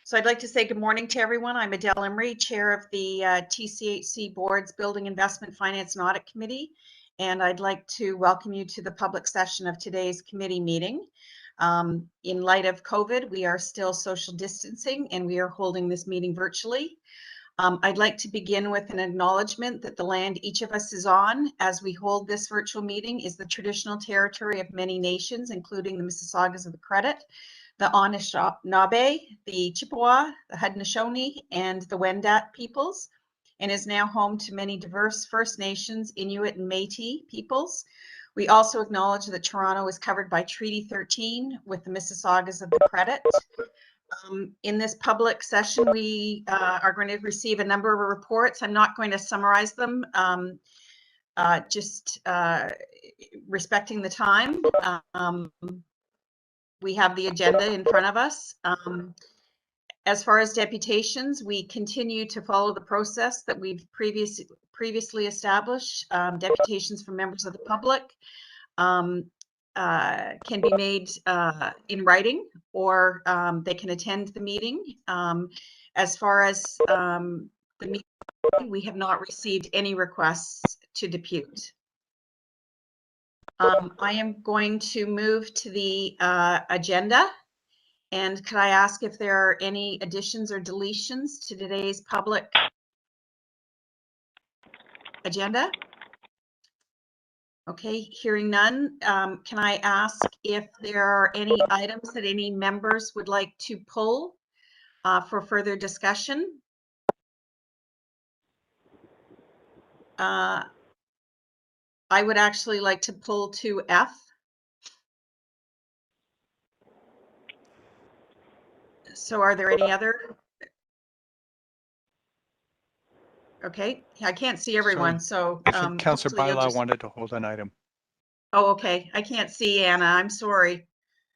So I'd like to say good morning to everyone. I'm Adele Emery, Chair of the TCHC Board's Building Investment Finance and Audit Committee, and I'd like to welcome you to the public session of today's committee meeting. In light of COVID, we are still social distancing and we are holding this meeting virtually. I'd like to begin with an acknowledgement that the land each of us is on as we hold this virtual meeting is the traditional territory of many nations, including the Mississaugas of the Credit, the Anishinaabe, the Chippewa, the Haudenosaunee, and the Wendat peoples, and is now home to many diverse First Nations, Inuit, and Métis peoples. We also acknowledge that Toronto is covered by Treaty 13 with the Mississaugas of the Credit. In this public session, we are going to receive a number of reports. I'm not going to summarize them, just respecting the time. We have the agenda in front of us. As far as deputations, we continue to follow the process that we've previously established. Deputations from members of the public can be made in writing, or they can attend the meeting. As far as the meeting, we have not received any requests to depute. I am going to move to the agenda. And could I ask if there are any additions or deletions to today's public agenda? Okay, hearing none, can I ask if there are any items that any members would like to pull for further discussion? I would actually like to pull 2F. So are there any other? Okay, I can't see everyone, so I think Councillor Bylaw wanted to hold an item. Oh, okay. I can't see Anna. I'm sorry.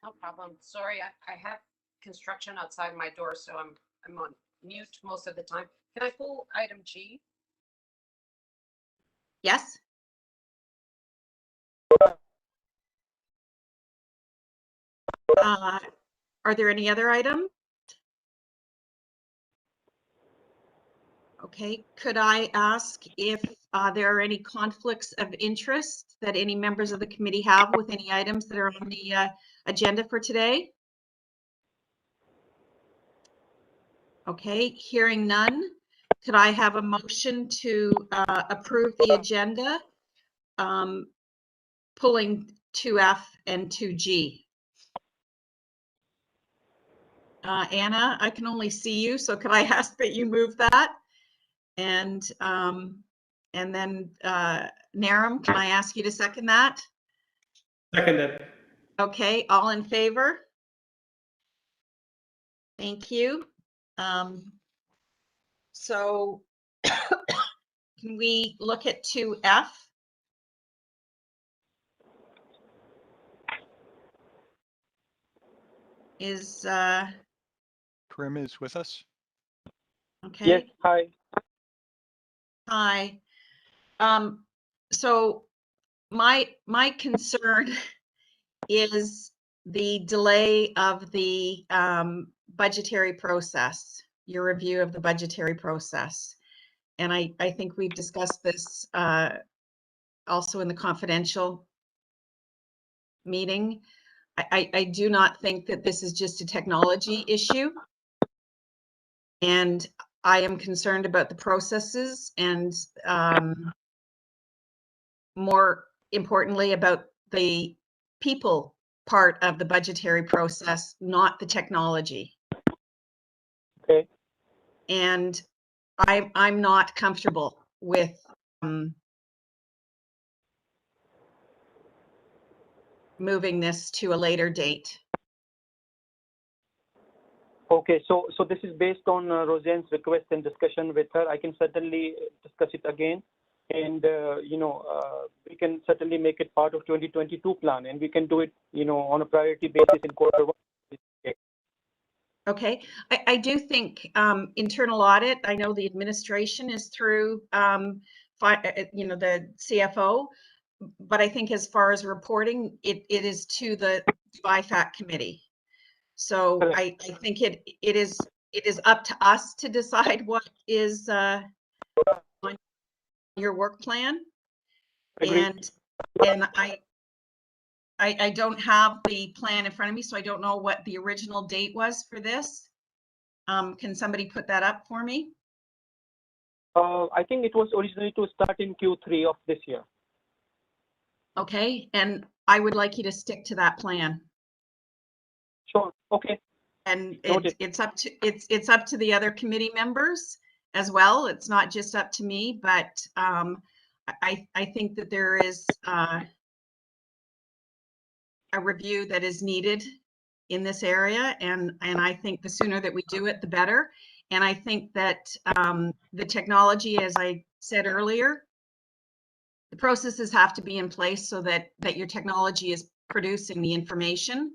No problem. Sorry, I have construction outside my door, so I'm on mute most of the time. Can I pull item G? Yes. Are there any other items? Okay, could I ask if there are any conflicts of interest that any members of the committee have with any items that are on the agenda for today? Okay, hearing none, could I have a motion to approve the agenda, pulling 2F and 2G? Anna, I can only see you, so could I ask that you move that? And then Naram, can I ask you to second that? Seconded. Okay, all in favor? Thank you. So can we look at 2F? Is Prim is with us. okay. Yes, hi. Hi. So my concern is the delay of the budgetary process, your review of the budgetary process. And I think we've discussed this also in the confidential meeting. I do not think that this is just a technology issue. And I am concerned about the processes and more importantly about the people part of the budgetary process, not the technology. Okay. And I'm not comfortable with moving this to a later date. Okay, so this is based on Roseanne's request and discussion with her. I can certainly discuss it again, and we can certainly make it part of 2022 plan, and we can do it, on a priority basis in Q1. Okay, I do think internal audit, I know the administration is through, the CFO, but I think as far as reporting, it is to the BIFAC committee. So I think it is it is up to us to decide what is on your work plan. Agreed. And I don't have the plan in front of me, so I don't know what the original date was for this. Can somebody put that up for me? I think it was originally to start in Q3 of this year. Okay, and I would like you to stick to that plan. Sure. Okay. And Noted. it's up to the other committee members as well. It's not just up to me, but I think that there is a review that is needed in this area, and I think the sooner that we do it, the better. And I think that the technology, as I said earlier, the processes have to be in place so that your technology is producing the information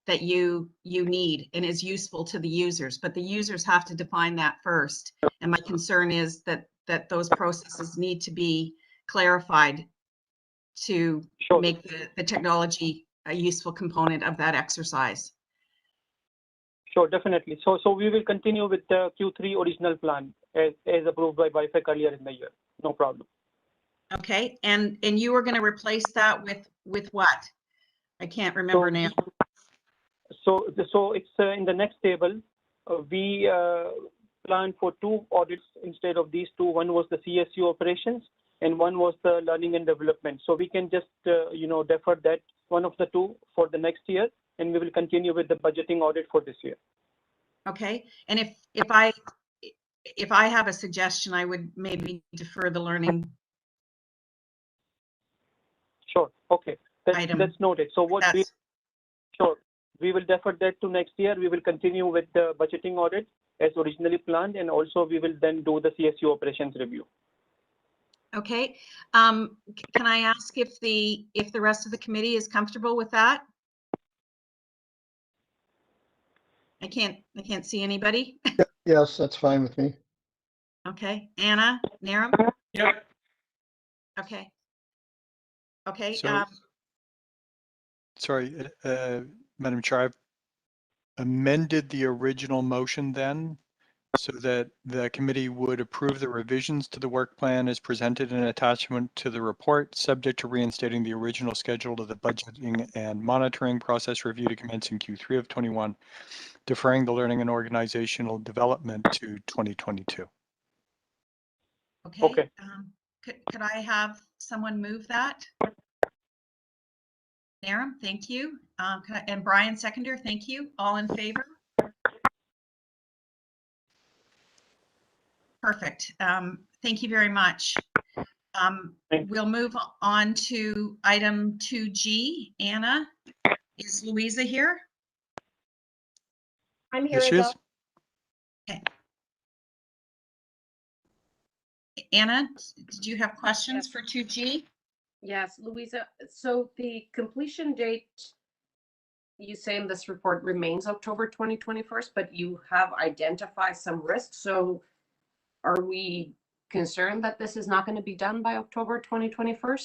that you need and is useful to the users, but the users have to define that first. And my concern is that those processes need to be clarified to Sure. make the technology a useful component of that exercise. Sure, definitely. So we will continue with the Q3 original plan as approved by BIFAC earlier in the year. No problem. Okay, and you were going to replace that with what? I can't remember now. So it's in the next table. We planned for 2 audits instead of these 2. One was the CSU operations and one was the learning and development. So we can just defer that one of the 2 for the next year, and we will continue with the budgeting audit for this year. Okay, and if I have a suggestion, I would maybe defer the learning. Sure. Okay. That's noted. So we will defer that to next year. We will continue with the budgeting audit as originally planned, and also we will then do the CSU operations review. Okay. Can I ask if the rest of the committee is comfortable with that? I can't see anybody. Yes, that's fine with me. Okay. Anna, Naram? Yep. Okay. Okay. So, sorry, Madam Chair, I've amended the original motion then so that the committee would approve the revisions to the work plan as presented in attachment to the report, subject to reinstating the original schedule of the budgeting and monitoring process review to commence in Q3 of 21, deferring the learning and organizational development to 2022. okay. Could I have someone move that? Naram, thank you. And Brian, seconder, thank you. All in favor? Perfect. Thank you very much. We'll move on to item 2G. Anna, is Louisa here? I'm here. Yes, she is. Okay. Anna, did you have questions for 2G? Yes, Louisa, so the completion date, you say in this report remains October 2021, but you have identified some risks. So are we concerned that this is not going to be done by October 2021?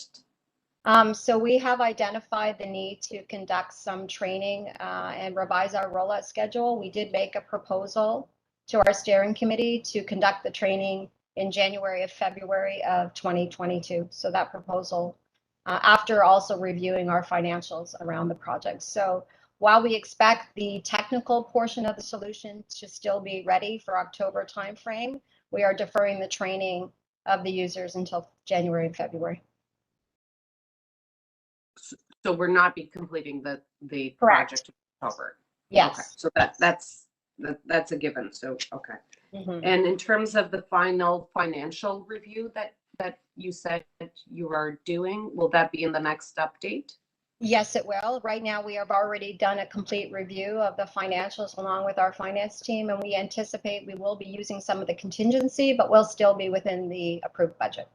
So we have identified the need to conduct some training and revise our rollout schedule. We did make a proposal to our steering committee to conduct the training in January or February of 2022. So that proposal, after also reviewing our financials around the project. So while we expect the technical portion of the solution to still be ready for October timeframe, we are deferring the training of the users until January and February. So we're not be completing the Correct. project in October. Yes. Okay. So that's a given. So okay. Mm-hmm. And in terms of the final financial review that you said that you are doing, will that be in the next update? Yes, it will. Right now, we have already done a complete review of the financials along with our finance team, and we anticipate we will be using some of the contingency, but we'll still be within the approved budget.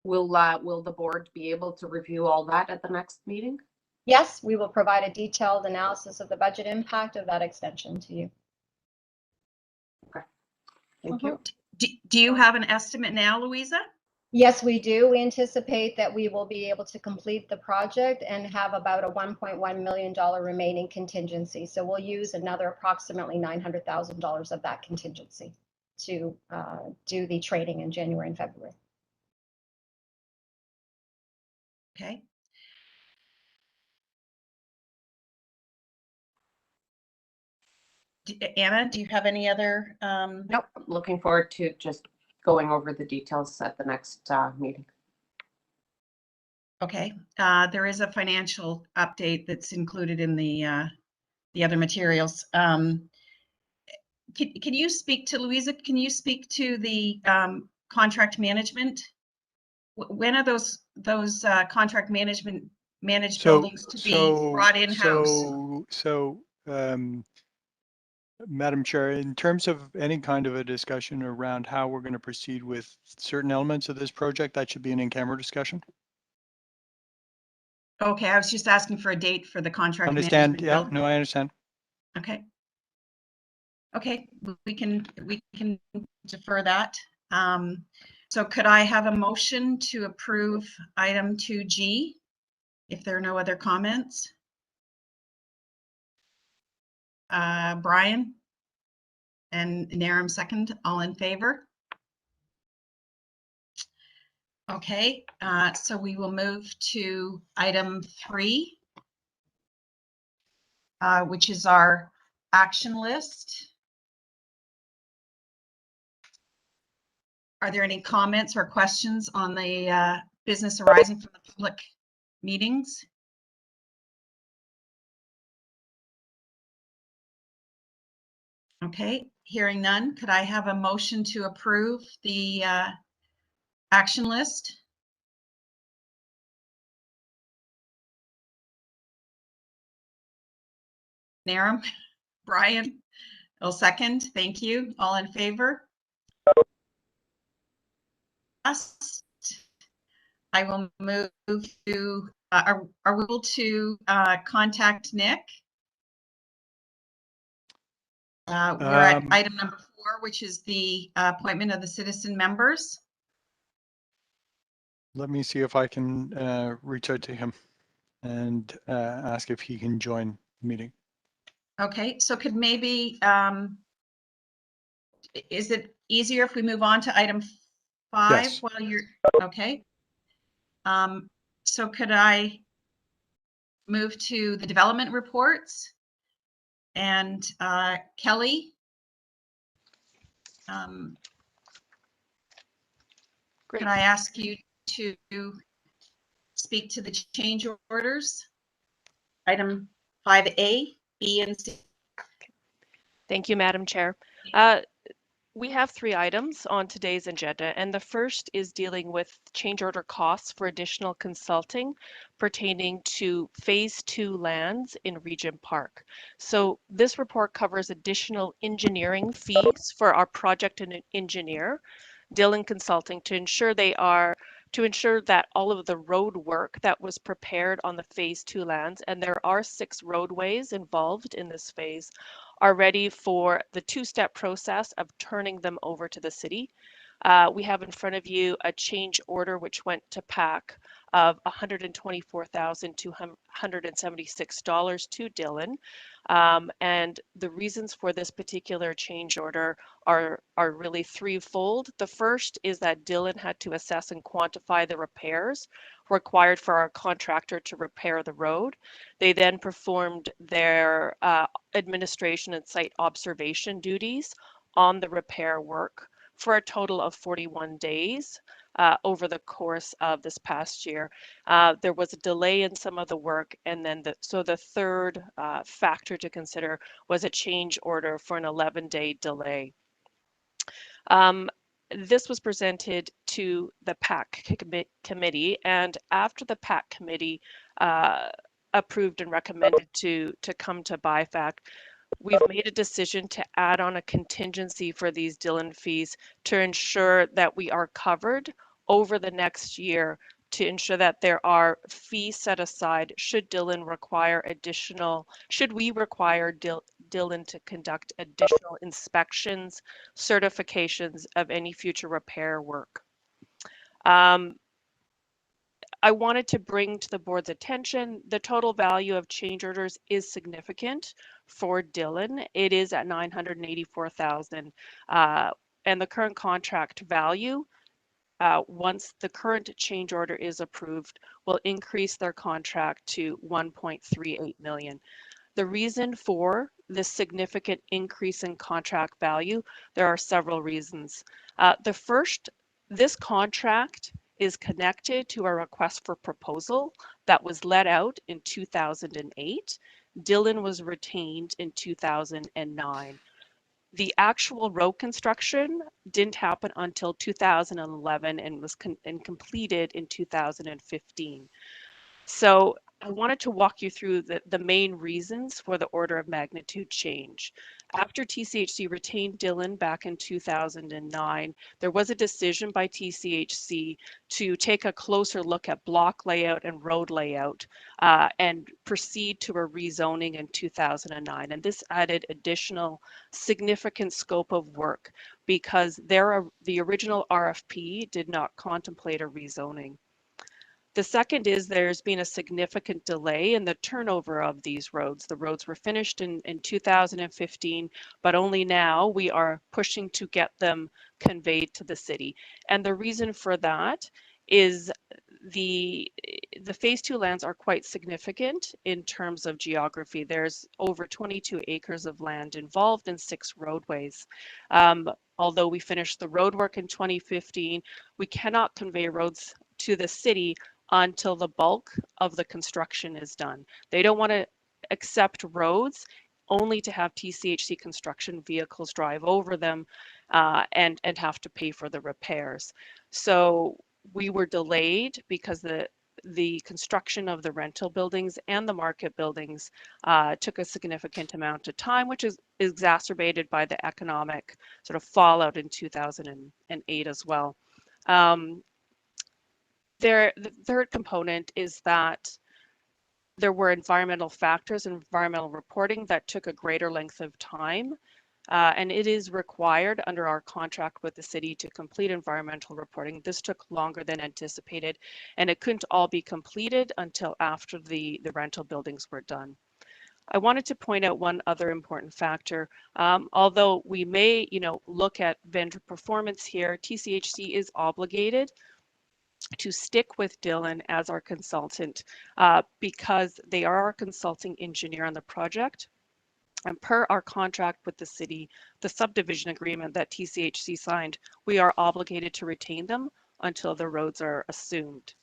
Will the board be able to review all that at the next meeting? Yes, we will provide a detailed analysis of the budget impact of that extension to you. Thank you. Do you have an estimate now, Louisa? Yes, we do. We anticipate that we will be able to complete the project and have about a $1.1 million remaining contingency. So we'll use another approximately $900,000 of that contingency to do the training in January and February. Okay. Anna, do you have any other? Nope, looking forward to just going over the details at the next meeting. Okay, there is a financial update that's included in the other materials. Can you speak to, Louisa, can you speak to the contract management? When are those contract managed buildings to be brought in-house? Madam Chair, in terms of any kind of a discussion around how we're going to proceed with certain elements of this project, that should be an in-camera discussion. Okay, I was just asking for a date for the contract Understand? management Yeah, bill. no, I understand. Okay. Okay, we can defer that. So could I have a motion to approve item 2G if there are no other comments? Brian and Naram second, all in favor? Okay, so we will move to item 3, which is our action list. Are there any comments or questions on the business arising from the public meetings? Okay, hearing none, could I have a motion to approve the action list? Naram, Brian, I'll second. Thank you. All in favor? Yes. I will move to, are we able to contact Nick? We're at item number 4, which is the appointment of the citizen members. Let me see if I can reach out to him and ask if he can join the meeting. Okay, so could maybe, is it easier if we move on to item 5 Yes. while you're, okay. So could I move to the development reports? And Kelly, could I ask you to speak to the change orders? Item 5A, B, and C. Thank you, Madam Chair. We have 3 items on today's agenda, and the first is dealing with change order costs for additional consulting pertaining to Phase 2 lands in Regent Park. So this report covers additional engineering fees for our project engineer, Dillon Consulting, to ensure that all of the road work that was prepared on the Phase 2 lands, and there are 6 roadways involved in this phase, are ready for the 2-step process of turning them over to the city. We have in front of you a change order which went to PAC of $124,276 to Dillon. And the reasons for this particular change order are really threefold. The first is that Dillon had to assess and quantify the repairs required for our contractor to repair the road. They then performed their administration and site observation duties on the repair work for a total of 41 days over the course of this past year. There was a delay in some of the work, and then the third factor to consider was a change order for an 11-day delay. This was presented to the PAC committee, and after the PAC committee approved and recommended to come to BIFAC, we've made a decision to add on a contingency for these Dillon fees to ensure that we are covered over the next year, to ensure that there are fees set aside should we require Dillon to conduct additional inspections, certifications of any future repair work. I wanted to bring to the board's attention the total value of change orders is significant for Dillon. It is at $984,000, and the current contract value, once the current change order is approved, will increase their contract to $1.38 million. The reason for this significant increase in contract value, there are several reasons. The first, this contract is connected to a request for proposal that was let out in 2008. Dillon was retained in 2009. The actual road construction didn't happen until 2011 and was completed in 2015. So I wanted to walk you through the main reasons for the order of magnitude change. After TCHC retained Dillon back in 2009, there was a decision by TCHC to take a closer look at block layout and road layout and proceed to a rezoning in 2009. And this added additional significant scope of work because the original RFP did not contemplate a rezoning. The second is there's been a significant delay in the turnover of these roads. The roads were finished in 2015, but only now we are pushing to get them conveyed to the city. And the reason for that is the phase 2 lands are quite significant in terms of geography. There's over 22 acres of land involved in 6 roadways. Although we finished the road work in 2015, we cannot convey roads to the city until the bulk of the construction is done. They don't want to accept roads only to have TCHC construction vehicles drive over them and have to pay for the repairs. So we were delayed because the construction of the rental buildings and the market buildings took a significant amount of time, which is exacerbated by the economic sort of fallout in 2008 as well. The third component is that there were environmental factors and environmental reporting that took a greater length of time. And it is required under our contract with the city to complete environmental reporting. This took longer than anticipated, and it couldn't all be completed until after the rental buildings were done. I wanted to point out one other important factor. Although we may, look at vendor performance here, TCHC is obligated to stick with Dillon as our consultant because they are our consulting engineer on the project. And per our contract with the city, the subdivision agreement that TCHC signed, we are obligated to retain them until the roads are assumed.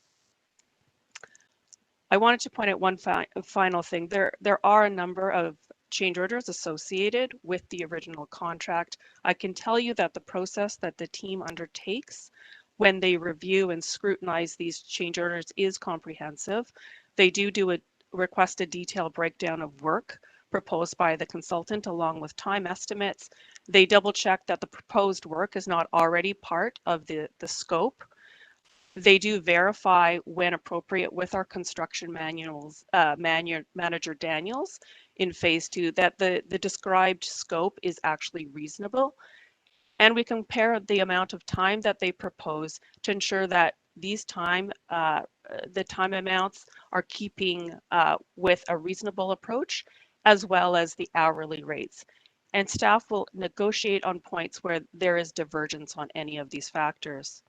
I wanted to point out one final thing. There are a number of change orders associated with the original contract. I can tell you that the process that the team undertakes when they review and scrutinize these change orders is comprehensive. They request a detailed breakdown of work proposed by the consultant along with time estimates. They double check that the proposed work is not already part of the scope. They do verify when appropriate with our construction manager Daniels in phase 2 that the described scope is actually reasonable. And we compare the amount of time that they propose to ensure that these the time amounts are keeping with a reasonable approach, as well as the hourly rates. And staff will negotiate on points where there is divergence on any of these factors.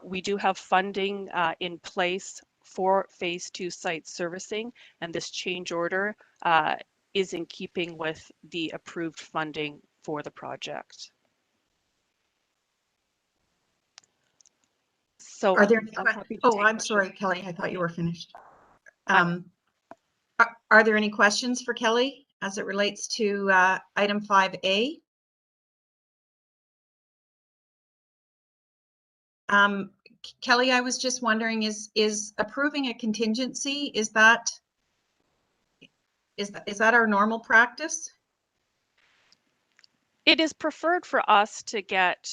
We do have funding in place for phase 2 site servicing, and this change order is in keeping with the approved funding for the project. So Are there any I'm happy to Oh, take I'm questions. sorry, Kelly. I thought you were finished. Are there any questions for Kelly as it relates to item 5A? Kelly, I was just wondering, is approving a contingency, is that our normal practice? It is preferred for us to get,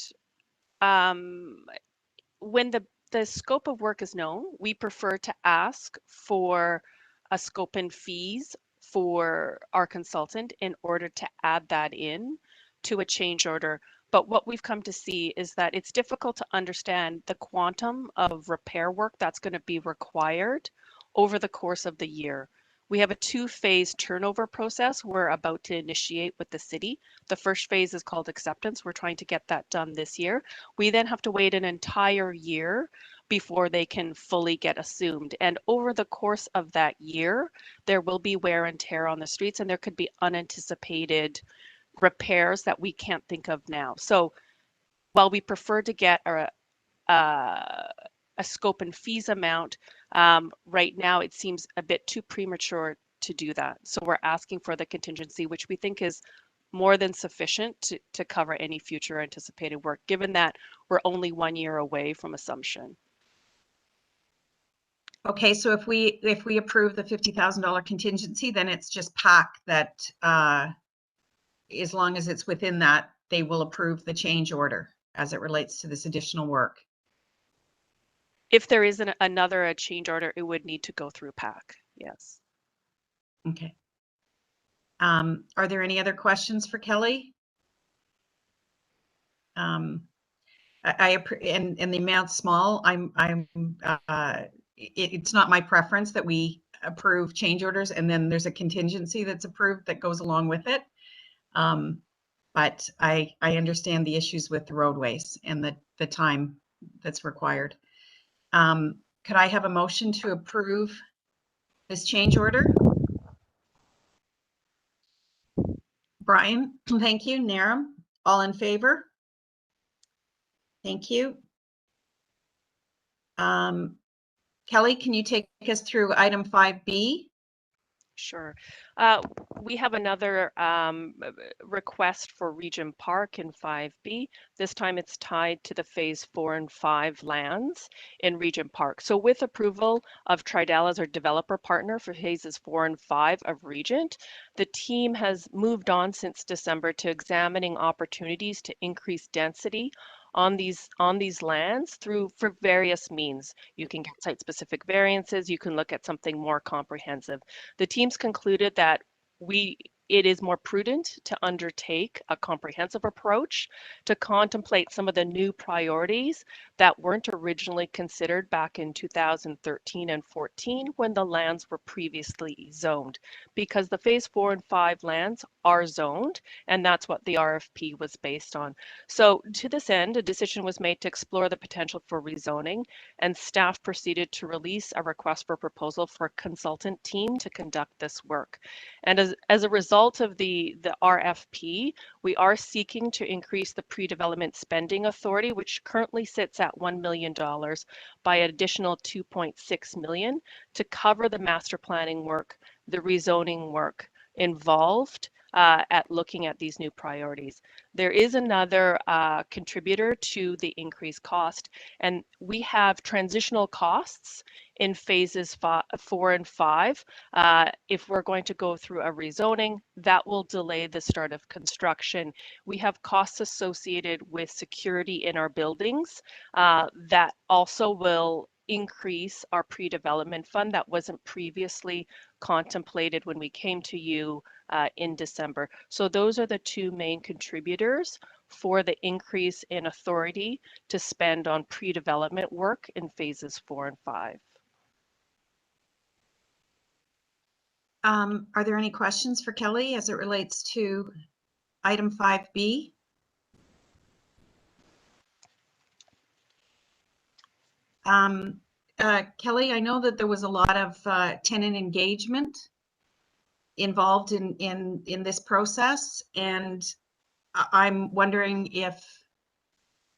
when the scope of work is known, we prefer to ask for a scope and fees for our consultant in order to add that in to a change order. But what we've come to see is that it's difficult to understand the quantum of repair work that's going to be required over the course of the year. We have a 2-phase turnover process we're about to initiate with the city. The first phase is called acceptance. We're trying to get that done this year. We then have to wait an entire year before they can fully get assumed. And over the course of that year, there will be wear and tear on the streets, and there could be unanticipated repairs that we can't think of now. So while we prefer to get a scope and fees amount, right now it seems a bit too premature to do that. So we're asking for the contingency, which we think is more than sufficient to cover any future anticipated work, given that we're only 1 year away from assumption. Okay, so if we approve the $50,000 contingency, then it's just PAC that, as long as it's within that, they will approve the change order as it relates to this additional work. If there is another change order, it would need to go through PAC. Yes. Okay. Are there any other questions for Kelly? And the amount's small. It's not my preference that we approve change orders and then there's a contingency that's approved that goes along with it. But I understand the issues with the roadways and the time that's required. Could I have a motion to approve this change order? Brian, thank you. Naram, all in favor? Thank you. Kelly, can you take us through item 5B? Sure. We have another request for Region Park in 5B. This time it's tied to the phase 4 and 5 lands in Region Park. So with approval of Tridel as our developer partner for phases 4 and 5 of Regent, the team has moved on since December to examining opportunities to increase density on these lands for various means. You can get site-specific variances, you can look at something more comprehensive. The team's concluded that it is more prudent to undertake a comprehensive approach to contemplate some of the new priorities that weren't originally considered back in 2013 and 14 when the lands were previously zoned, because the phase 4 and 5 lands are zoned, and that's what the RFP was based on. So to this end, a decision was made to explore the potential for rezoning, and staff proceeded to release a request for proposal for a consultant team to conduct this work. And as a result of the RFP, we are seeking to increase the pre-development spending authority, which currently sits at $1 million, by an additional $2.6 million to cover the master planning work, the rezoning work involved at looking at these new priorities. There is another contributor to the increased cost, and we have transitional costs in phases 4 and 5. If we're going to go through a rezoning, that will delay the start of construction. We have costs associated with security in our buildings that also will increase our pre-development fund that wasn't previously contemplated when we came to you in December. So those are the two main contributors for the increase in authority to spend on pre-development work in phases 4 and 5. Are there any questions for Kelly as it relates to item 5B? Kelly, I know that there was a lot of tenant engagement involved in this process, and I'm wondering if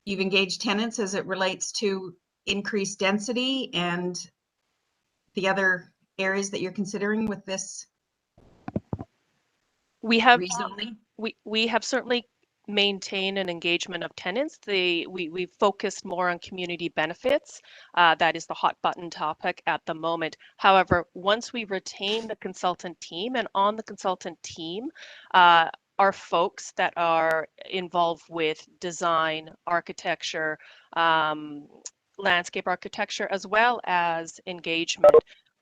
you've engaged tenants as it relates to increased density and the other areas that you're considering with this We have rezoning? we have certainly maintained an engagement of tenants. We've focused more on community benefits. That is the hot button topic at the moment. However, once we retain the consultant team, and on the consultant team are folks that are involved with design, architecture, landscape architecture, as well as engagement.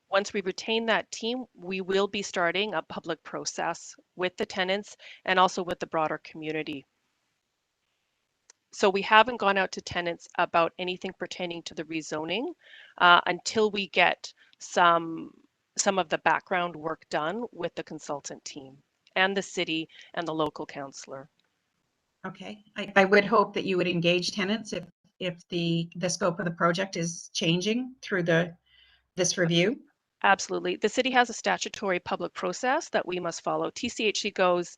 Once we retain that team, we will be starting a public process with the tenants and also with the broader community. So we haven't gone out to tenants about anything pertaining to the rezoning until we get some of the background work done with the consultant team and the city and the local councillor. Okay, I would hope that you would engage tenants if the scope of the project is changing through this review. Absolutely. The city has a statutory public process that we must follow. TCHC goes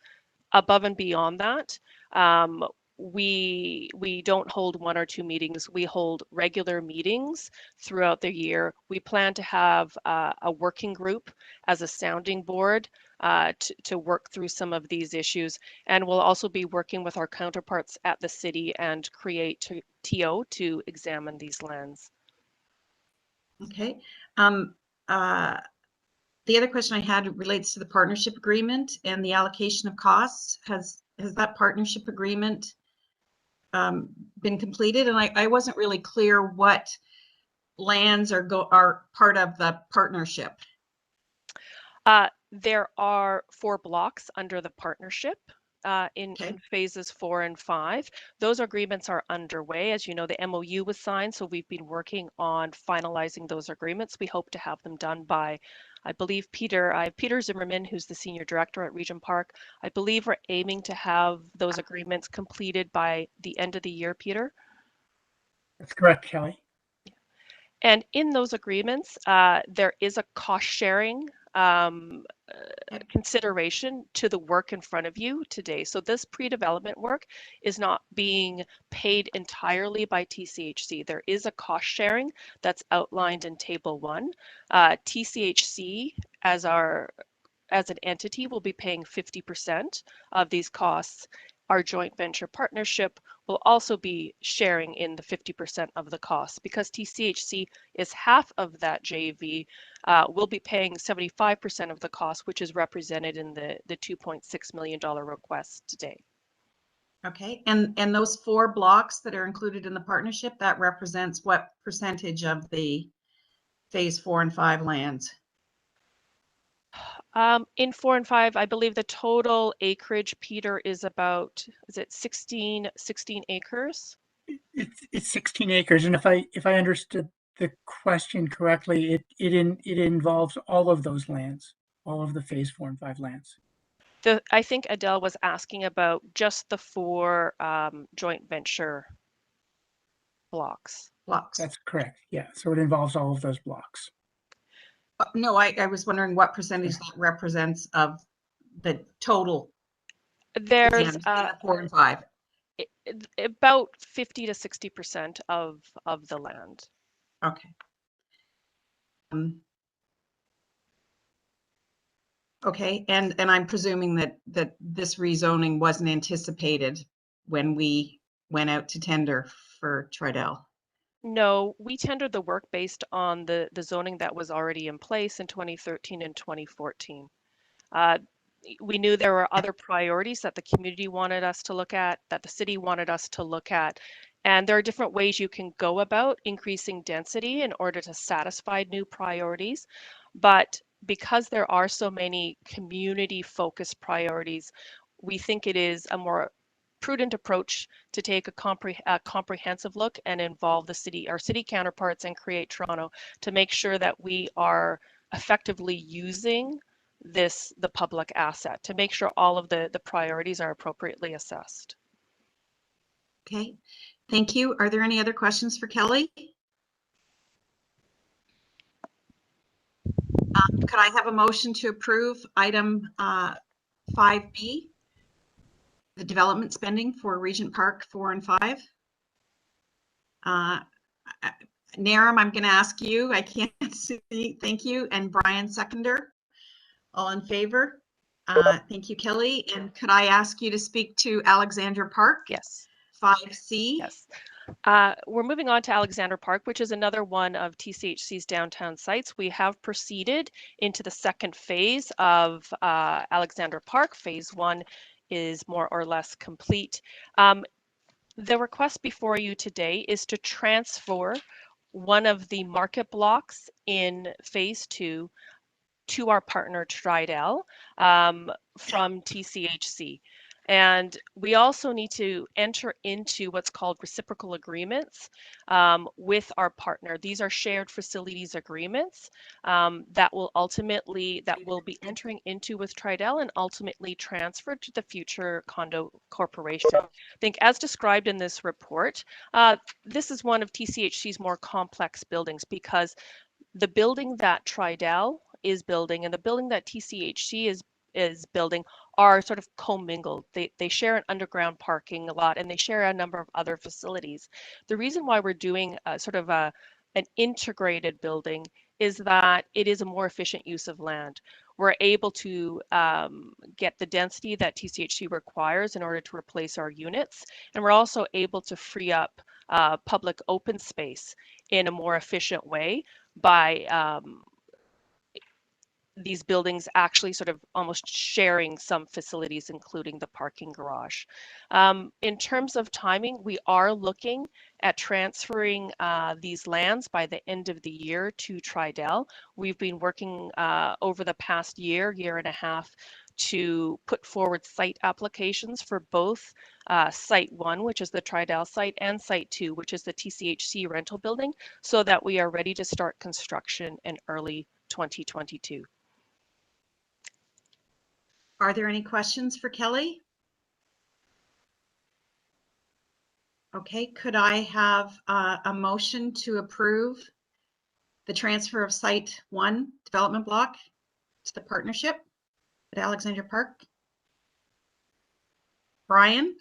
above and beyond that. We don't hold 1 or 2 meetings. We hold regular meetings throughout the year. We plan to have a working group as a sounding board to work through some of these issues. And we'll also be working with our counterparts at the city and create TO to examine these lands. Okay. The other question I had relates to the partnership agreement and the allocation of costs. Has that partnership agreement been completed? And I wasn't really clear what lands are part of the partnership. There are 4 blocks under the partnership in phases 4 and 5. Those agreements are underway. As you know, the MOU was signed, so we've been working on finalizing those agreements. We hope to have them done by, I believe, Peter Zimmerman, who's the Senior Director at Regent Park. I believe we're aiming to have those agreements completed by the end of the year, Peter? That's correct, Kelly. And in those agreements, there is a cost sharing consideration to the work in front of you today. So this pre-development work is not being paid entirely by TCHC. There is a cost sharing that's outlined in Table 1. TCHC as an entity will be paying 50% of these costs. Our joint venture partnership will also be sharing in the 50% of the costs. Because TCHC is half of that JV, we'll be paying 75% of the cost, which is represented in the $2.6 million request today. Okay, and those 4 blocks that are included in the partnership, that represents what percentage of the phase 4 and 5 lands? In 4 and 5, I believe the total acreage, Peter, is about, is it 16 acres? It's 16 acres, and if I understood the question correctly, it involves all of those lands, all of the phase 4 and 5 lands. I think Adele was asking about just the 4 joint venture blocks. That's correct. Yeah, so it involves all of those blocks. No, I was wondering what percentage that represents of the total. There's 4 and 5. About 50 to 60% of the land. Okay. Okay, and I'm presuming that this rezoning wasn't anticipated when we went out to tender for Tridel. No, we tendered the work based on the zoning that was already in place in 2013 and 2014. We knew there were other priorities that the community wanted us to look at, that the city wanted us to look at. And there are different ways you can go about increasing density in order to satisfy new priorities. But because there are so many community-focused priorities, we think it is a more prudent approach to take a comprehensive look and involve our city counterparts and Create Toronto to make sure that we are effectively using the public asset, to make sure all of the priorities are appropriately assessed. Okay, thank you. Are there any other questions for Kelly? Could I have a motion to approve item 5B, the development spending for Regent Park 4 and 5? Naram, I'm going to ask you. I can't see. Thank you. And Brian, seconder. All in favor? Thank you, Kelly. And could I ask you to speak to Alexandra Park? Yes. 5C? Yes. We're moving on to Alexandra Park, which is another one of TCHC's downtown sites. We have proceeded into the second phase of Alexandra Park. Phase 1 is more or less complete. The request before you today is to transfer one of the market blocks in phase 2 to our partner Tridel from TCHC. And we also need to enter into what's called reciprocal agreements with our partner. These are shared facilities agreements that will be entering into with Tridel and ultimately transferred to the future condo corporation. I think as described in this report, this is one of TCHC's more complex buildings because the building that Tridel is building and the building that TCHC is building are sort of commingled. They share an underground parking lot and they share a number of other facilities. The reason why we're doing an integrated building is that it is a more efficient use of land. We're able to get the density that TCHC requires in order to replace our units, and we're also able to free up public open space in a more efficient way by these buildings actually sort of almost sharing some facilities, including the parking garage. In terms of timing, we are looking at transferring these lands by the end of the year to Tridel. We've been working over the past year and a half to put forward site applications for both Site 1, which is the Tridel site, and Site 2, which is the TCHC rental building, so that we are ready to start construction in early 2022. Are there any questions for Kelly? Okay, could I have a motion to approve the transfer of Site 1 development block to the partnership at Alexandra Park? Brian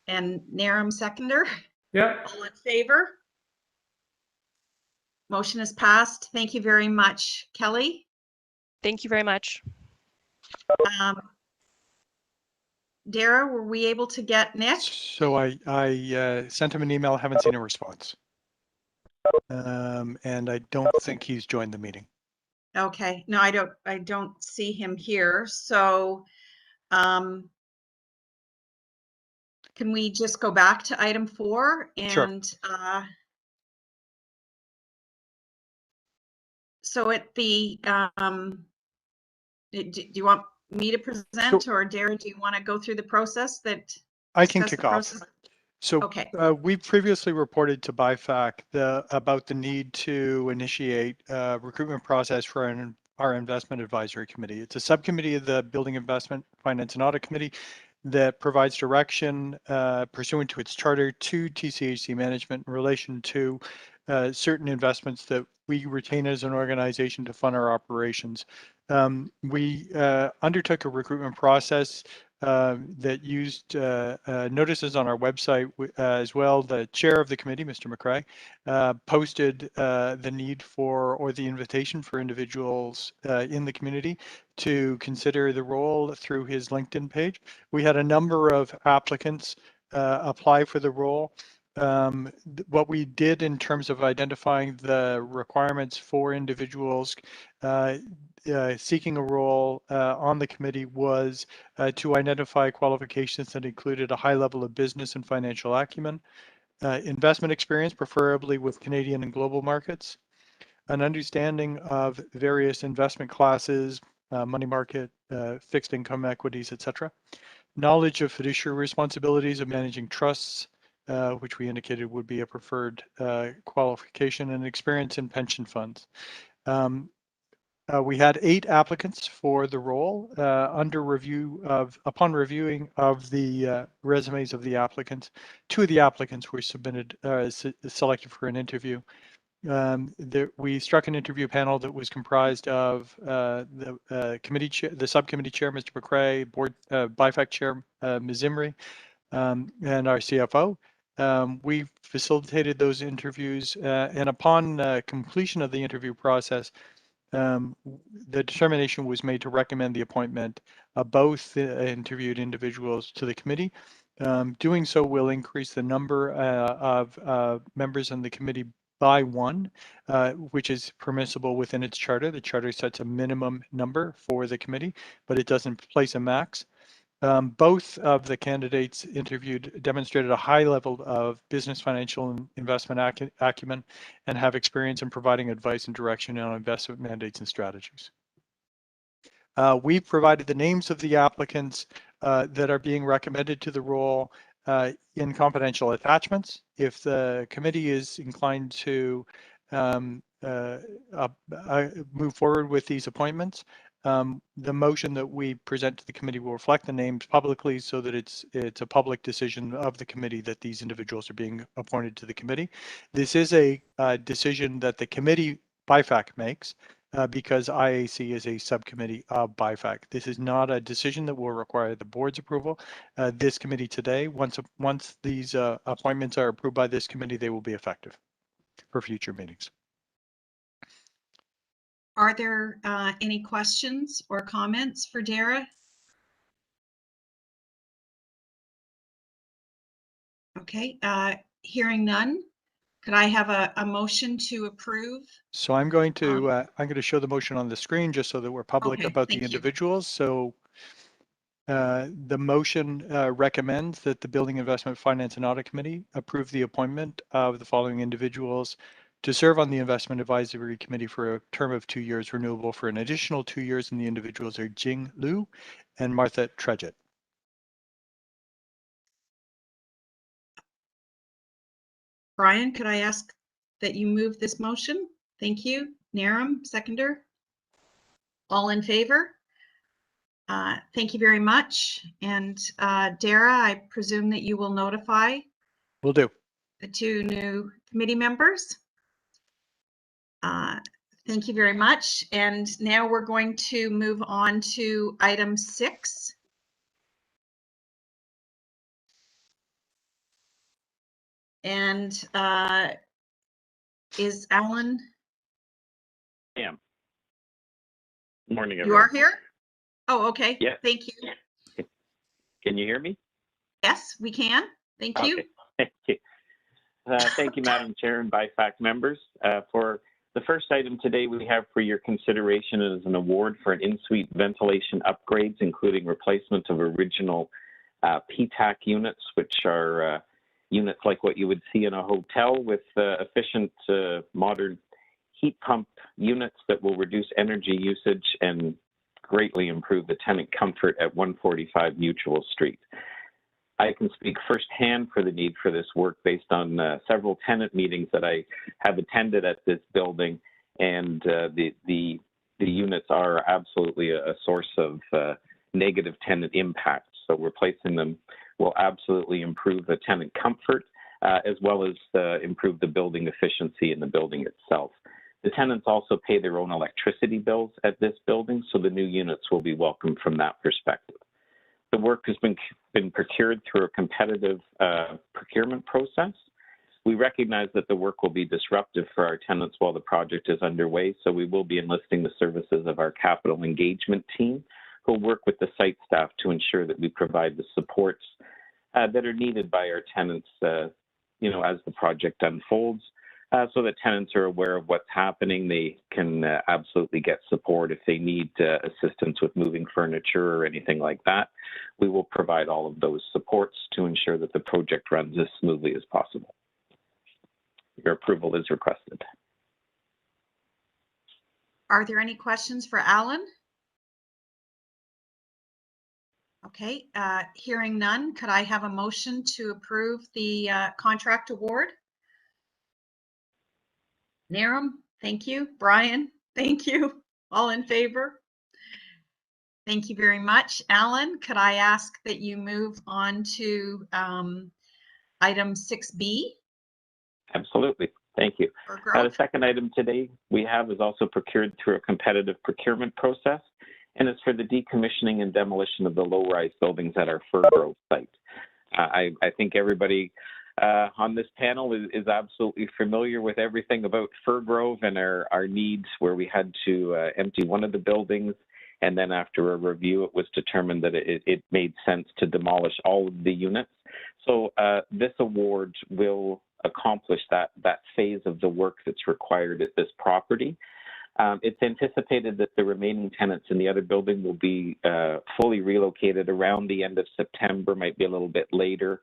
and Naram seconder. Yeah. All in favor? Motion is passed. Thank you very much, Kelly. Thank you very much. Dara, were we able to get Nick? So I sent him an email. Haven't seen a response. And I don't think he's joined the meeting. Okay, no, I don't see him here. So can we just go back to item 4 and Sure. So at the do you want me to present, or Dara, do you want to go through the process that I can discuss kick the off. process? So Okay. we previously reported to BIFAC about the need to initiate a recruitment process for our investment advisory committee. It's a subcommittee of the Building Investment Finance and Audit Committee that provides direction pursuant to its charter to TCHC management in relation to certain investments that we retain as an organization to fund our operations. We undertook a recruitment process that used notices on our website as well. The chair of the committee, Mr. McRae, posted the need for, or the invitation for individuals in the community to consider the role through his LinkedIn page. We had a number of applicants apply for the role. What we did in terms of identifying the requirements for individuals seeking a role on the committee was to identify qualifications that included a high level of business and financial acumen, investment experience, preferably with Canadian and global markets, an understanding of various investment classes, money market, fixed income equities, etc., knowledge of fiduciary responsibilities of managing trusts, which we indicated would be a preferred qualification, and experience in pension funds. We had 8 applicants for the role. Upon reviewing of the resumes of the applicants, 2 of the applicants were selected for an interview. We struck an interview panel that was comprised of the subcommittee chair, Mr. McRae, board BIFAC chair, Ms. Imrie, and our CFO. We facilitated those interviews, and upon completion of the interview process, the determination was made to recommend the appointment of both interviewed individuals to the committee. Doing so will increase the number of members on the committee by 1, which is permissible within its charter. The charter sets a minimum number for the committee, but it doesn't place a max. Both of the candidates interviewed demonstrated a high level of business, financial, and investment acumen, and have experience in providing advice and direction on investment mandates and strategies. We provided the names of the applicants that are being recommended to the role in confidential attachments. If the committee is inclined to move forward with these appointments, the motion that we present to the committee will reflect the names publicly so that it's a public decision of the committee that these individuals are being appointed to the committee. This is a decision that the committee BIFAC makes because IAC is a subcommittee of BIFAC. This is not a decision that will require the board's approval. This committee today, once these appointments are approved by this committee, they will be effective for future meetings. Are there any questions or comments for Dara? Okay, hearing none, could I have a motion to approve? So I'm going to show the motion on the screen just so that we're public Okay, about the thank you. individuals. So the motion recommends that the Building Investment Finance and Audit Committee approve the appointment of the following individuals to serve on the Investment Advisory Committee for a term of 2 years, renewable for an additional 2 years, and the individuals are Jing Liu and Martha Tredget. Brian, could I ask that you move this motion? Thank you. Naram, seconder. All in favor? Thank you very much. And Dara, I presume that you will notify Will do. the 2 new committee members. Thank you very much. And now we're going to move on to item 6. And is Alan? I am. Morning, You everyone. are here? Oh, okay. Yeah. Thank you. Can you hear me? Yes, we can. Thank you. Okay. Thank you. Thank you, Madam Chair and BIFAC members. For the first item today, we have for your consideration is an award for an in-suite ventilation upgrades, including replacement of original PTAC units, which are units like what you would see in a hotel with efficient modern heat pump units that will reduce energy usage and greatly improve the tenant comfort at 145 Mutual Street. I can speak firsthand for the need for this work based on several tenant meetings that I have attended at this building, and the units are absolutely a source of negative tenant impact. So replacing them will absolutely improve the tenant comfort as well as improve the building efficiency in the building itself. The tenants also pay their own electricity bills at this building, so the new units will be welcome from that perspective. The work has been procured through a competitive procurement process. We recognize that the work will be disruptive for our tenants while the project is underway, so we will be enlisting the services of our capital engagement team, who will work with the site staff to ensure that we provide the supports that are needed by our tenants, as the project unfolds. So that tenants are aware of what's happening. They can absolutely get support if they need assistance with moving furniture or anything like that. We will provide all of those supports to ensure that the project runs as smoothly as possible. Your approval is requested. Are there any questions for Alan? Okay, hearing none, could I have a motion to approve the contract award? Naram, thank you. Brian, thank you. All in favor? Thank you very much. Alan, could I ask that you move on to item 6B? Absolutely. Thank you. The second item today we have is also procured through a competitive procurement process, and it's for the decommissioning and demolition of the low-rise buildings at our Fir Grove site. I think everybody on this panel is absolutely familiar with everything about Fir Grove and our needs, where we had to empty one of the buildings, and then after a review it was determined that it made sense to demolish all of the units. So this award will accomplish that phase of the work that's required at this property. It's anticipated that the remaining tenants in the other building will be fully relocated around the end of September, might be a little bit later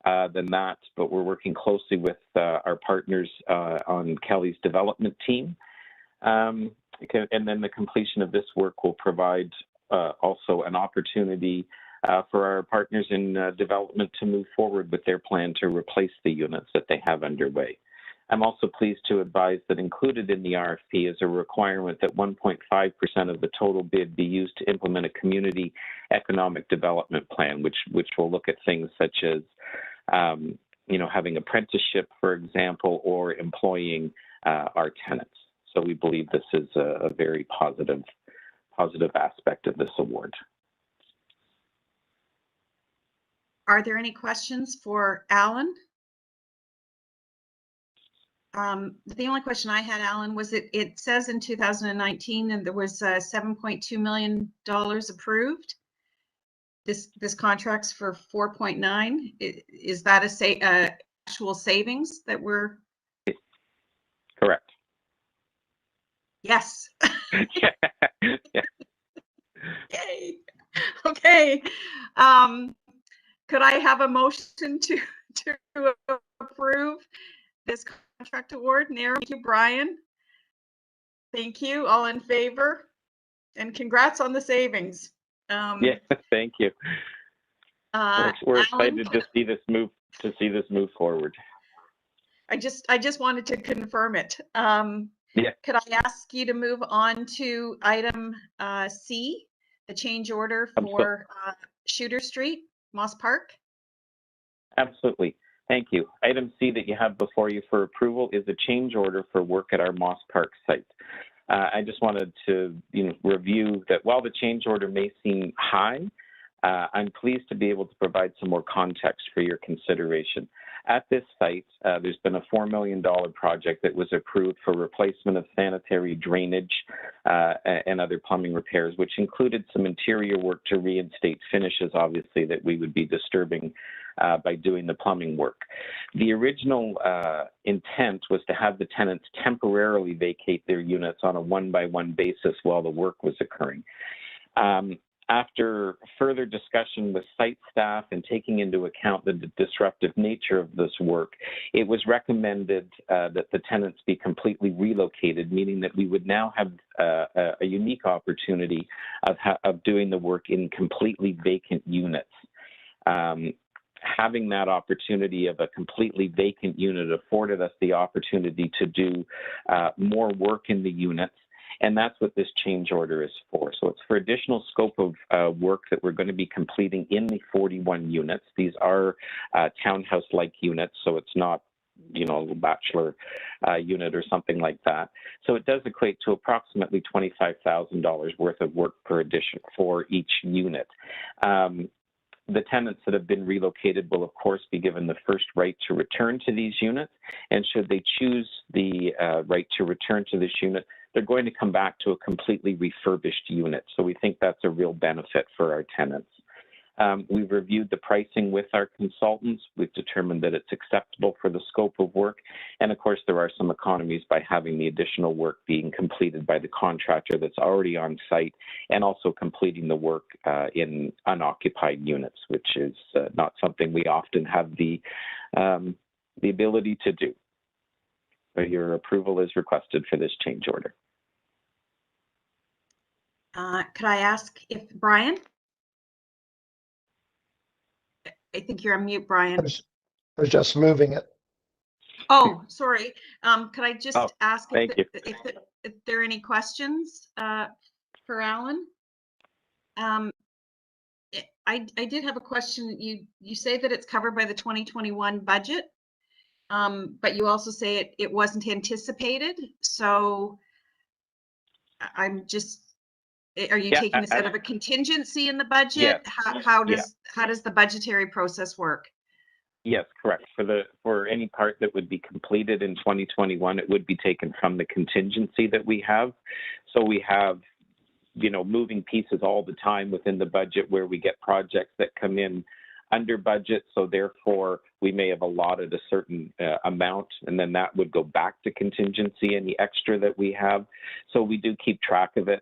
than that, but we're working closely with our partners on Kelly's development team. And then the completion of this work will provide also an opportunity for our partners in development to move forward with their plan to replace the units that they have underway. I'm also pleased to advise that included in the RFP is a requirement that 1.5% of the total bid be used to implement a community economic development plan, which will look at things such as, having apprenticeship, for example, or employing our tenants. So we believe this is a very positive aspect of this award. Are there any questions for Alan? The only question I had, Alan, was it says in 2019 and there was $7.2 million approved. This contract's for 4.9. Is that actual savings that we're? Correct. Yes. Yeah. Yay. Okay. Could I have a motion to approve this contract award? Thank you, Brian. Thank you. All in favor? And congrats on the savings. Yeah, thank you. We're excited to see this move forward. I just wanted to confirm it. Yeah. Could I ask you to move on to item C, the change order for Shooter Street, Moss Park? Absolutely. Thank you. Item C that you have before you for approval is a change order for work at our Moss Park site. I just wanted to review that while the change order may seem high, I'm pleased to be able to provide some more context for your consideration. At this site, there's been a $4 million project that was approved for replacement of sanitary drainage and other plumbing repairs, which included some interior work to reinstate finishes, obviously, that we would be disturbing by doing the plumbing work. The original intent was to have the tenants temporarily vacate their units on a one-by-one basis while the work was occurring. After further discussion with site staff and taking into account the disruptive nature of this work, it was recommended that the tenants be completely relocated, meaning that we would now have a unique opportunity of doing the work in completely vacant units. Having that opportunity of a completely vacant unit afforded us the opportunity to do more work in the units. And that's what this change order is for. So it's for additional scope of work that we're going to be completing in the 41 units. These are townhouse-like units, so it's not, a bachelor unit or something like that. So it does equate to approximately $25,000 worth of work per addition for each unit. The tenants that have been relocated will, of course, be given the first right to return to these units. And should they choose the right to return to this unit, they're going to come back to a completely refurbished unit. So we think that's a real benefit for our tenants. We've reviewed the pricing with our consultants. We've determined that it's acceptable for the scope of work. And of course, there are some economies by having the additional work being completed by the contractor that's already on site and also completing the work in unoccupied units, which is not something we often have the ability to do. So your approval is requested for this change order. Could I ask if Brian? I think you're on mute, Brian. I was just moving it. Oh, sorry. Could I just ask if there are any questions for Alan? I did have a question. You say that it's covered by the 2021 budget, but you also say it wasn't anticipated. So I'm just, are you taking this out of a contingency in the budget? Yes. How does the budgetary process work? Yes, correct. For any part that would be completed in 2021, it would be taken from the contingency that we have. So we have, moving pieces all the time within the budget where we get projects that come in under budget. So therefore, we may have allotted a certain amount, and then that would go back to contingency, any extra that we have. So we do keep track of it.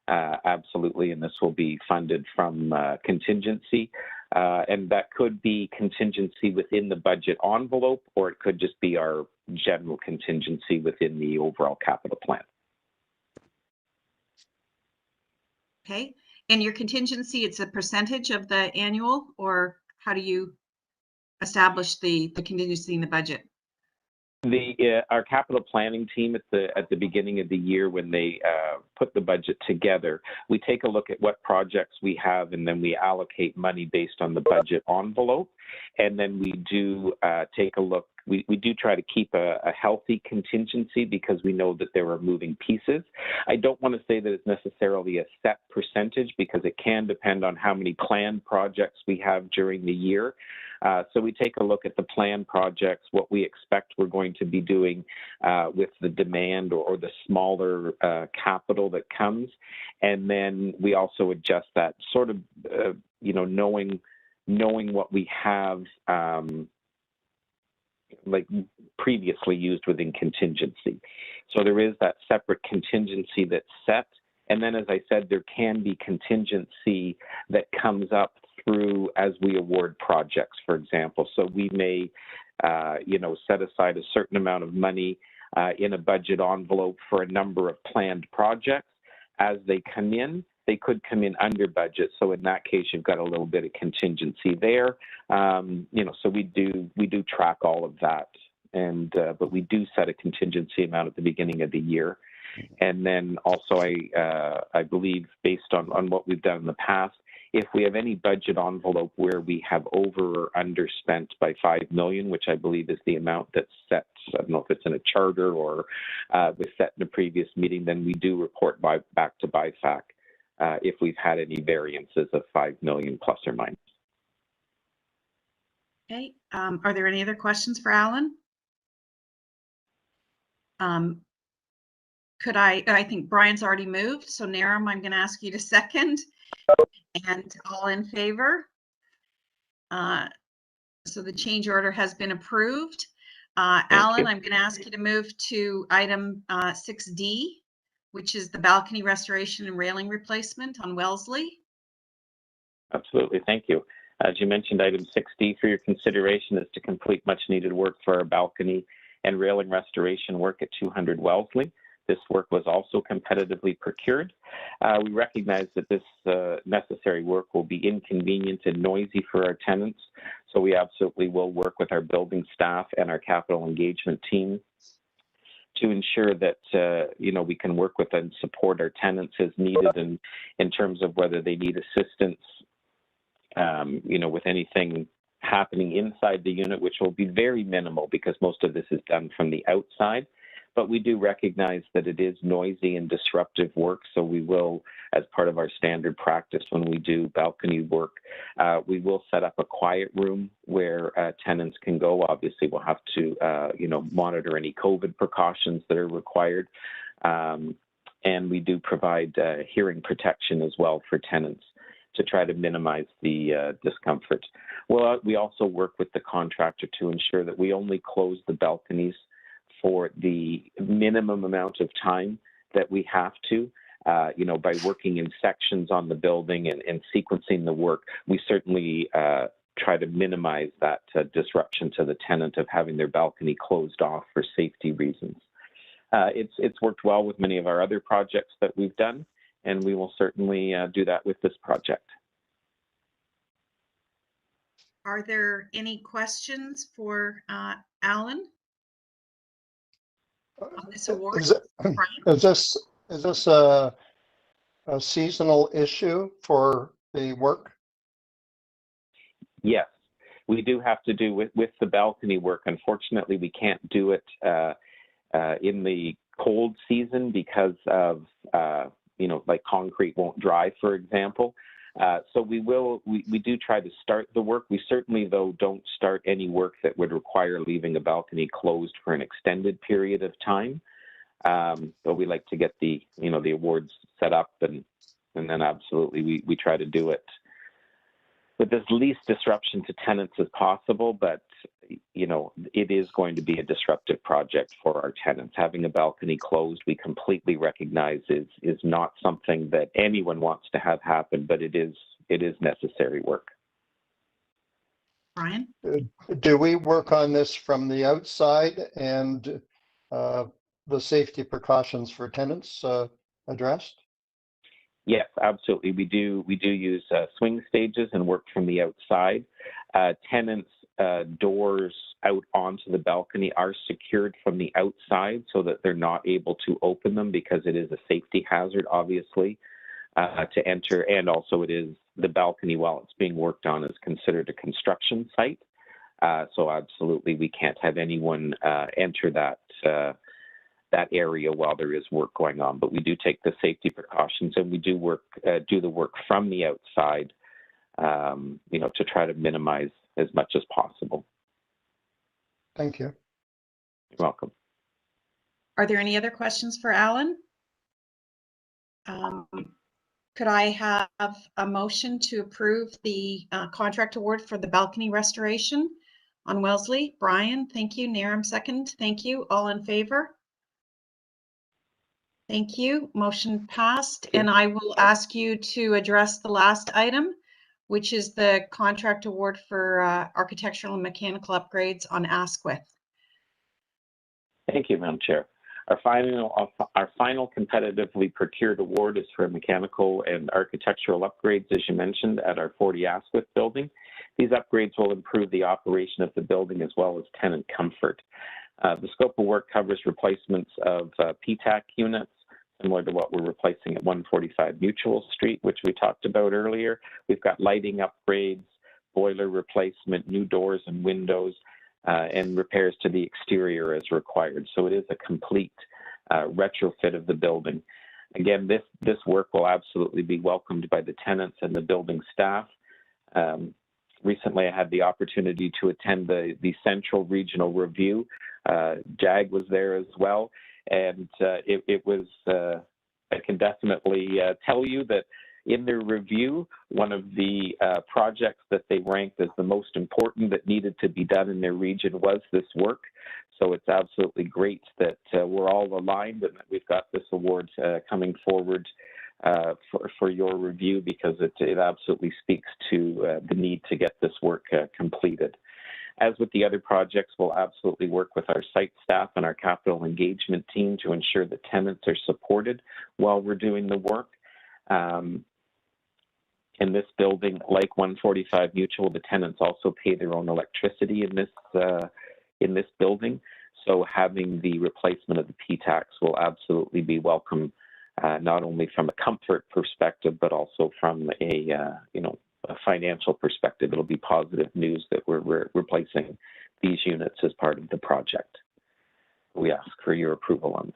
Absolutely, and this will be funded from contingency. And that could be contingency within the budget envelope, or it could just be our general contingency within the overall capital plan. Okay. In your contingency, it's a percentage of the annual, or how do you establish the contingency in the budget? Our capital planning team at the beginning of the year, when they put the budget together, we take a look at what projects we have, and then we allocate money based on the budget envelope. And then we do take a look. We do try to keep a healthy contingency because we know that there are moving pieces. I don't want to say that it's necessarily a set percentage because it can depend on how many planned projects we have during the year. So we take a look at the planned projects, what we expect we're going to be doing with the demand or the smaller capital that comes. And then we also adjust that sort of, knowing what we have like previously used within contingency. So there is that separate contingency that's set. And then, as I said, there can be contingency that comes up through as we award projects, for example. So we may, set aside a certain amount of money in a budget envelope for a number of planned projects. As they come in, they could come in under budget. So in that case, you've got a little bit of contingency there. So we do track all of that, and but we do set a contingency amount at the beginning of the year. And then also, I believe, based on what we've done in the past, if we have any budget envelope where we have over or underspent by $5 million, which I believe is the amount that's set, I don't know if it's in a charter or was set in a previous meeting, then we do report back to BIFAC if we've had any variances of $5 million plus or minus. Okay. Are there any other questions for Alan? I think Brian's already moved, so Naram, I'm going to ask you to second. And all in favor? So the change order has been approved. Alan, I'm going to ask you to move to item 6D, which is the balcony restoration and railing replacement on Wellesley. Absolutely, thank you. As you mentioned, item 6D for your consideration is to complete much needed work for our balcony and railing restoration work at 200 Wellesley. This work was also competitively procured. We recognize that this necessary work will be inconvenient and noisy for our tenants, so we absolutely will work with our building staff and our capital engagement team to ensure that we can work with and support our tenants as needed, and in terms of whether they need assistance, with anything happening inside the unit, which will be very minimal because most of this is done from the outside. But we do recognize that it is noisy and disruptive work, so we will, as part of our standard practice when we do balcony work, we will set up a quiet room where tenants can go. Obviously, we'll have to, monitor any COVID precautions that are required. And we do provide hearing protection as well for tenants to try to minimize the discomfort. Well, we also work with the contractor to ensure that we only close the balconies for the minimum amount of time that we have to, by working in sections on the building and sequencing the work. We certainly try to minimize that disruption to the tenant of having their balcony closed off for safety reasons. It's worked well with many of our other projects that we've done, and we will certainly do that with this project. Are there any questions for Alan on this award? Is this a seasonal issue for the work? Yes, we do have to do with the balcony work. Unfortunately, we can't do it in the cold season because of, like concrete won't dry, for example. So we do try to start the work. We certainly, though, don't start any work that would require leaving a balcony closed for an extended period of time. But we like to get the awards set up, and then absolutely we try to do it with as least disruption to tenants as possible. But it is going to be a disruptive project for our tenants. Having a balcony closed, we completely recognize is not something that anyone wants to have happen, but it is necessary work. Brian? Do we work on this from the outside and the safety precautions for tenants addressed? Yes, absolutely. We do use swing stages and work from the outside. Tenants' doors out onto the balcony are secured from the outside so that they're not able to open them, because it is a safety hazard, obviously, to enter. And also it is the balcony, while it's being worked on, is considered a construction site. So absolutely, we can't have anyone enter that area while there is work going on. But we do take the safety precautions, and we do do the work from the outside, to try to minimize as much as possible. Thank you. You're welcome. Are there any other questions for Alan? Could I have a motion to approve the contract award for the balcony restoration on Wellesley? Brian, thank you. Naram, second. Thank you. All in favor? Thank you. Motion passed. And I will ask you to address the last item, which is the contract award for architectural and mechanical upgrades on Asquith. Thank you, Madam Chair. Our final competitively procured award is for mechanical and architectural upgrades, as you mentioned, at our 40 Asquith building. These upgrades will improve the operation of the building as well as tenant comfort. The scope of work covers replacements of PTAC units, similar to what we're replacing at 145 Mutual Street, which we talked about earlier. We've got lighting upgrades, boiler replacement, new doors and windows, and repairs to the exterior as required. So it is a complete retrofit of the building. Again, this work will absolutely be welcomed by the tenants and the building staff. Recently, I had the opportunity to attend the Central Regional Review. JAG was there as well, and it was, I can definitely tell you that in their review, one of the projects that they ranked as the most important that needed to be done in their region was this work. So it's absolutely great that we're all aligned and that we've got this award coming forward for your review, because it absolutely speaks to the need to get this work completed. As with the other projects, we'll absolutely work with our site staff and our capital engagement team to ensure that tenants are supported while we're doing the work. In this building, like 145 Mutual, the tenants also pay their own electricity in this building. So having the replacement of the PTACs will absolutely be welcome, not only from a comfort perspective, but also from a financial perspective. It'll be positive news that we're replacing these units as part of the project. We ask for your approval on this.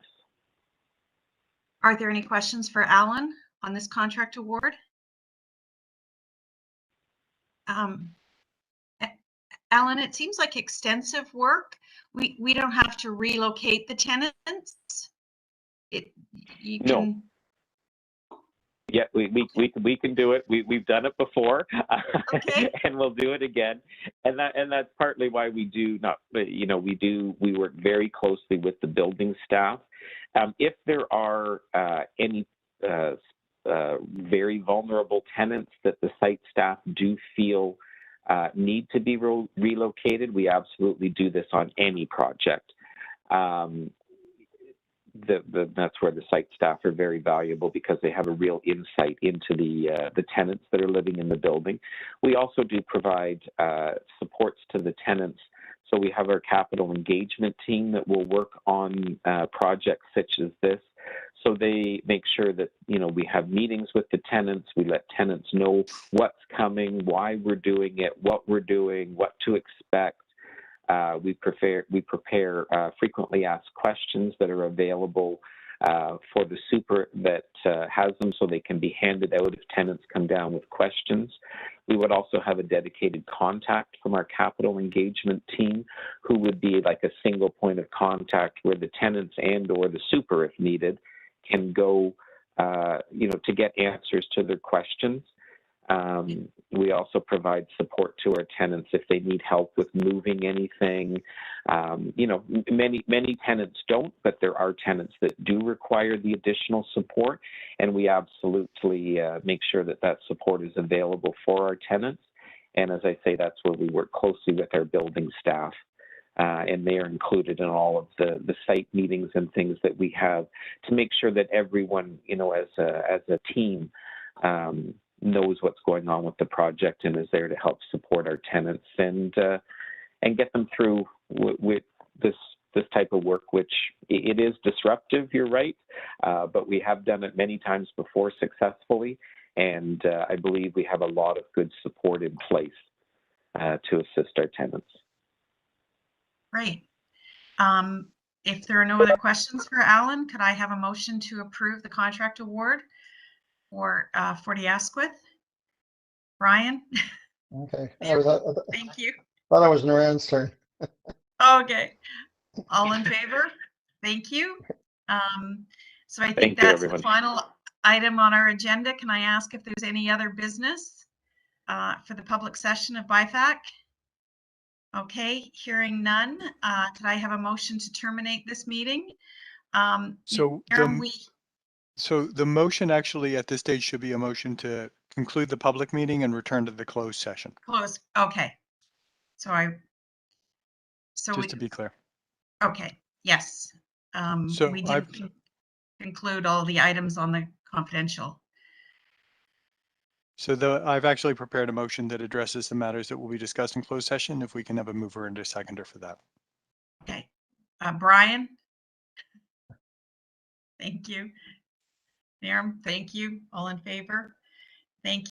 Are there any questions for Alan on this contract award? Alan, it seems like extensive work. We don't have to relocate the tenants. No. Yeah, we can do it. We've done it before, okay. And we'll do it again. And that's partly why we work very closely with the building staff. If there are any very vulnerable tenants that the site staff do feel need to be relocated, we absolutely do this on any project. That's where the site staff are very valuable, because they have a real insight into the tenants that are living in the building. We also do provide supports to the tenants. So we have our capital engagement team that will work on projects such as this. So they make sure that, we have meetings with the tenants. We let tenants know what's coming, why we're doing it, what we're doing, what to expect. We prepare frequently asked questions that are available for the super that has them, so they can be handed out if tenants come down with questions. We would also have a dedicated contact from our capital engagement team, who would be like a single point of contact where the tenants and or the super, if needed, can go, to get answers to their questions. We also provide support to our tenants if they need help with moving anything. Many tenants don't, but there are tenants that do require the additional support, and we absolutely make sure that support is available for our tenants. And as I say, that's where we work closely with our building staff and they are included in all of the site meetings and things that we have to make sure that everyone, as a team, knows what's going on with the project and is there to help support our tenants and get them through with this type of work, which it is disruptive, you're right, but we have done it many times before successfully, and I believe we have a lot of good support in place to assist our tenants. Great. If there are no other questions for Alan, could I have a motion to approve the contract award for Forty Asquith? Brian? Okay. Thank you. Thought I was Naran's turn. Okay. All in favor? Thank you. So I think that's the final item on our agenda. Can I ask if there's any other business for the public session of BIFAC? Okay, hearing none. Could I have a motion to terminate this meeting? So the motion actually at this stage should be a motion to conclude the public meeting and return to the closed session. Close. Okay. Just to be clear. Okay. Yes. So we did conclude all the items on the confidential. So I've actually prepared a motion that addresses the matters that will be discussed in closed session. If we can have a mover and a seconder for that. Okay. Brian? Thank you. Miriam, thank you. All in favor? Thank you.